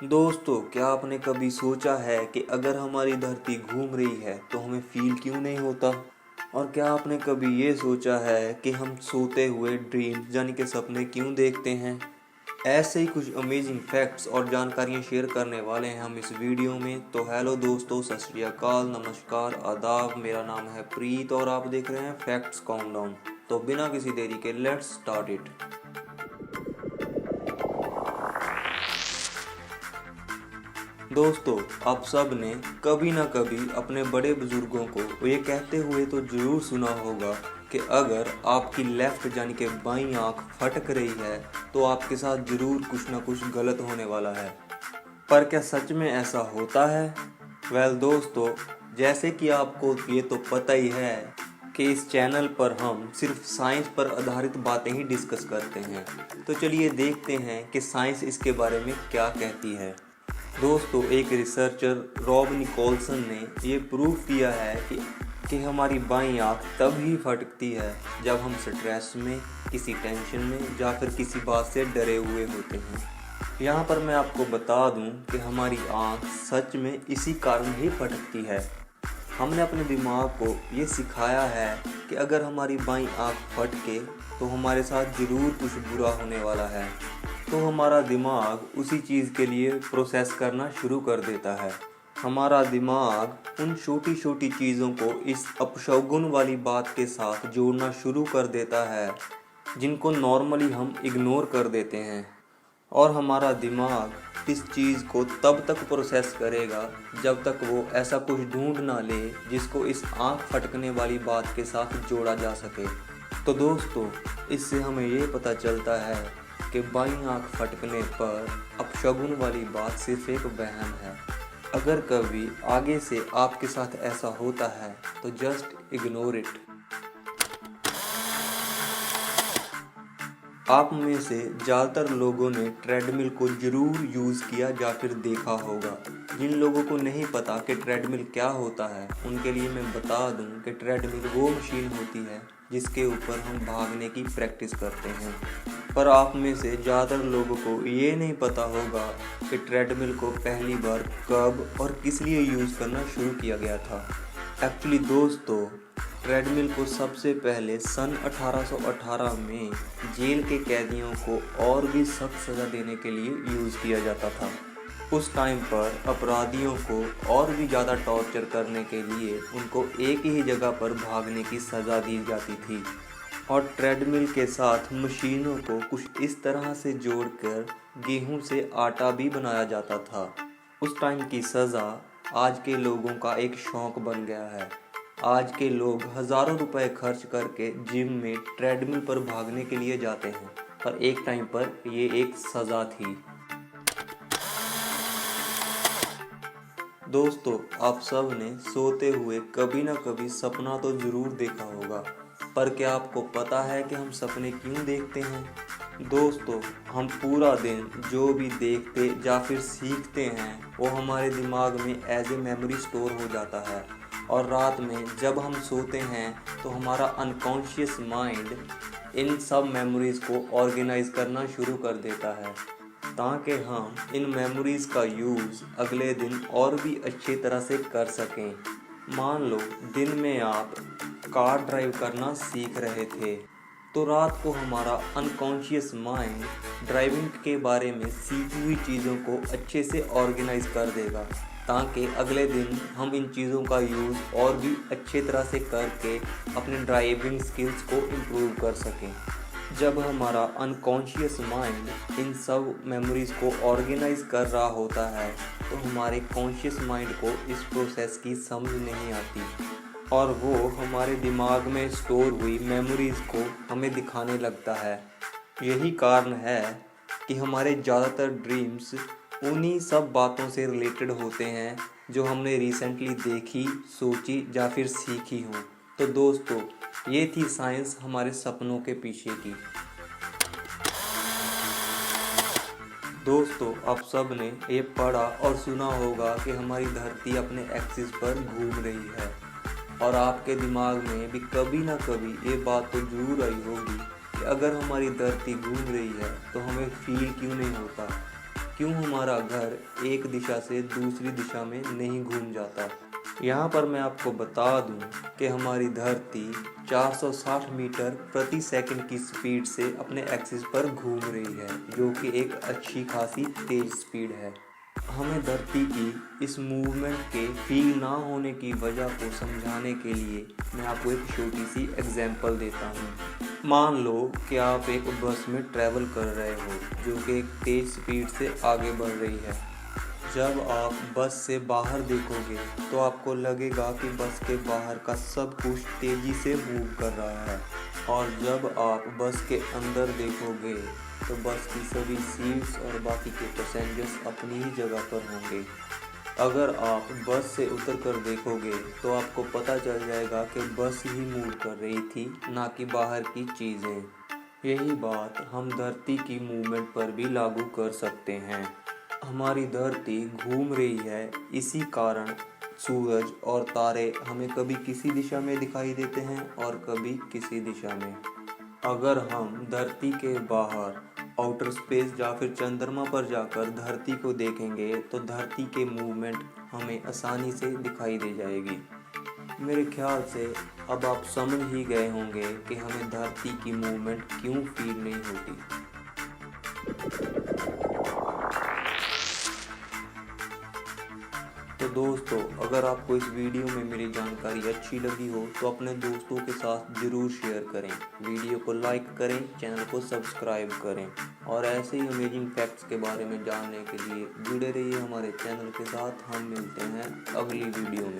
दोस्तों, क्या आपने कभी सोचा है कि अगर हमारी धरती घूम रही है तो हमें फील क्यों नहीं होता? और क्या आपने कभी ये सोचा है कि हम सोते हुए ड्रीम यानी कि सपने क्यों देखते हैं? ऐसे ही कुछ अमेजिंग फैक्ट्स और जानकारियाँ शेयर करने वाले हैं हम इस वीडियो में। तो हेलो दोस्तों, सत श्री अकाल, नमस्कार, आदाब। मेरा नाम है प्रीत और आप देख रहे हैं फैक्ट्स काउंटडाउन। तो बिना किसी देरी के लेट्स स्टार्ट इट। दोस्तों, आप सब ने कभी ना कभी अपने बड़े बुजुर्गों को ये कहते हुए तो जरूर सुना होगा कि अगर आपकी लेफ्ट यानी कि बाईं आंख फटक रही है तो आपके साथ जरूर कुछ ना कुछ गलत होने वाला है। पर क्या सच में ऐसा होता है? दोस्तों, जैसे कि आपको ये तो पता ही है कि इस चैनल पर हम सिर्फ साइंस पर आधारित बातें ही डिस्कस करते हैं। तो चलिए देखते हैं कि साइंस इसके बारे में क्या कहती है। दोस्तों, एक रिसर्चर रॉब निकोलसन ने ये प्रूव किया है कि हमारी बाईं आंख तब ही फटकती है जब हम स्ट्रेस में, किसी टेंशन में या फिर किसी बात से डरे हुए होते हैं। यहाँ पर मैं आपको बता दूँ कि हमारी आंख सच में इसी कारण ही फटकती है। हमने अपने दिमाग को ये सिखाया है कि अगर हमारी बाईं आंख फटके तो हमारे साथ ज़रूर कुछ बुरा होने वाला है। तो हमारा दिमाग उसी चीज़ के लिए प्रोसेस करना शुरू कर देता है। हमारा दिमाग उन छोटी छोटी चीज़ों को इस अपशगुन वाली बात के साथ जोड़ना शुरू कर देता है जिनको नॉर्मली हम इग्नोर कर देते हैं। और हमारा दिमाग इस चीज़ को तब तक प्रोसेस करेगा जब तक वो ऐसा कुछ ढूंढ ना ले जिसको इस आँख फटकने वाली बात के साथ जोड़ा जा सके। तो दोस्तों, इससे हमें ये पता चलता है कि बाईं आंख फटकने पर अपशगुन वाली बात सिर्फ एक वहम है। अगर कभी आगे से आपके साथ ऐसा होता है तो जस्ट इग्नोर इट। आप में से ज़्यादातर लोगों ने ट्रेडमिल को ज़रूर यूज़ किया या फिर देखा होगा। जिन लोगों को नहीं पता कि ट्रेडमिल क्या होता है उनके लिए मैं बता दूं कि ट्रेडमिल वो मशीन होती है जिसके ऊपर हम भागने की प्रैक्टिस करते हैं। पर आप में से ज़्यादातर लोगों को ये नहीं पता होगा कि ट्रेडमिल को पहली बार कब और किस लिए यूज़ करना शुरू किया गया था। एक्चुअली दोस्तों, ट्रेडमिल को सबसे पहले सन 1818 में जेल के कैदियों को और भी सख्त सज़ा देने के लिए यूज़ किया जाता था। उस टाइम पर अपराधियों को और भी ज़्यादा टॉर्चर करने के लिए उनको एक ही जगह पर भागने की सज़ा दी जाती थी। और ट्रेडमिल के साथ मशीनों को कुछ इस तरह से जोड़कर गेहूं से आटा भी बनाया जाता था। उस टाइम की सज़ा आज के लोगों का एक शौक बन गया है। आज के लोग हज़ारों रुपए खर्च करके जिम में ट्रेडमिल पर भागने के लिए जाते हैं, पर एक टाइम पर ये एक सज़ा थी। दोस्तों, आप सब ने सोते हुए कभी ना कभी सपना तो ज़रूर देखा होगा, पर क्या आपको पता है कि हम सपने क्यों देखते हैं? दोस्तों, हम पूरा दिन जो भी देखते या फिर सीखते हैं वो हमारे दिमाग में एज ए मेमोरी स्टोर हो जाता है। और रात में जब हम सोते हैं तो हमारा अनकॉन्शियस माइंड इन सब मेमोरीज़ को ऑर्गेनाइज करना शुरू कर देता है ताकि हम इन मेमोरीज़ का यूज़ अगले दिन और भी अच्छी तरह से कर सकें। मान लो दिन में आप कार ड्राइव करना सीख रहे थे तो रात को हमारा अनकॉन्शियस माइंड ड्राइविंग के बारे में सीखी हुई चीज़ों को अच्छे से ऑर्गेनाइज कर देगा ताकि अगले दिन हम इन चीज़ों का यूज़ और भी अच्छे तरह से करके अपने ड्राइविंग स्किल्स को इम्प्रूव कर सकें। जब हमारा अनकॉन्शियस माइंड इन सब मेमोरीज़ को ऑर्गेनाइज कर रहा होता है तो हमारे कॉन्शियस माइंड को इस प्रोसेस की समझ नहीं आती और वो हमारे दिमाग में स्टोर हुई मेमोरीज़ को हमें दिखाने लगता है। यही कारण है कि हमारे ज़्यादातर ड्रीम्स उन्हीं सब बातों से रिलेटेड होते हैं जो हमने रिसेंटली देखी, सोची या फिर सीखी हों। तो दोस्तों, ये थी साइंस हमारे सपनों के पीछे की। दोस्तों, आप सब ने ये पढ़ा और सुना होगा कि हमारी धरती अपने एक्सिस पर घूम रही है और आपके दिमाग में भी कभी ना कभी ये बात तो जरूर आई होगी कि अगर हमारी धरती घूम रही है तो हमें फील क्यों नहीं होता। क्यों हमारा घर एक दिशा से दूसरी दिशा में नहीं घूम जाता। यहाँ पर मैं आपको बता दूं कि हमारी धरती 460 मीटर प्रति सेकंड की स्पीड से अपने एक्सिस पर घूम रही है, जो कि एक अच्छी खासी तेज स्पीड है। हमें धरती की इस मूवमेंट के फील ना होने की वजह को समझाने के लिए मैं आपको एक छोटी सी एग्जांपल देता हूँ। मान लो कि आप एक बस में ट्रैवल कर रहे हो जो कि एक तेज स्पीड से आगे बढ़ रही है। जब आप बस से बाहर देखोगे तो आपको लगेगा कि बस के बाहर का सब कुछ तेज़ी से मूव कर रहा है, और जब आप बस के अंदर देखोगे तो बस की सभी सीट्स और बाकी के पैसेंजर्स अपनी ही जगह पर होंगे। अगर आप बस से उतर कर देखोगे तो आपको पता चल जाएगा कि बस ही मूव कर रही थी, ना कि बाहर की चीज़ें। यही बात हम धरती की मूवमेंट पर भी लागू कर सकते हैं। हमारी धरती घूम रही है, इसी कारण सूरज और तारे हमें कभी किसी दिशा में दिखाई देते हैं और कभी किसी दिशा में। अगर हम धरती के बाहर आउटर स्पेस या फिर चंद्रमा पर जाकर धरती को देखेंगे तो धरती के मूवमेंट हमें आसानी से दिखाई दे जाएगी। मेरे ख्याल से अब आप समझ ही गए होंगे कि हमें धरती की मूवमेंट क्यों फील नहीं होती। तो दोस्तों, अगर आपको इस वीडियो में मेरी जानकारी अच्छी लगी हो तो अपने दोस्तों के साथ ज़रूर शेयर करें, वीडियो को लाइक करें, चैनल को सब्सक्राइब करें, और ऐसे ही अमेजिंग फैक्ट्स के बारे में जानने के लिए जुड़े रहिए हमारे चैनल के साथ। हम मिलते हैं अगली वीडियो में।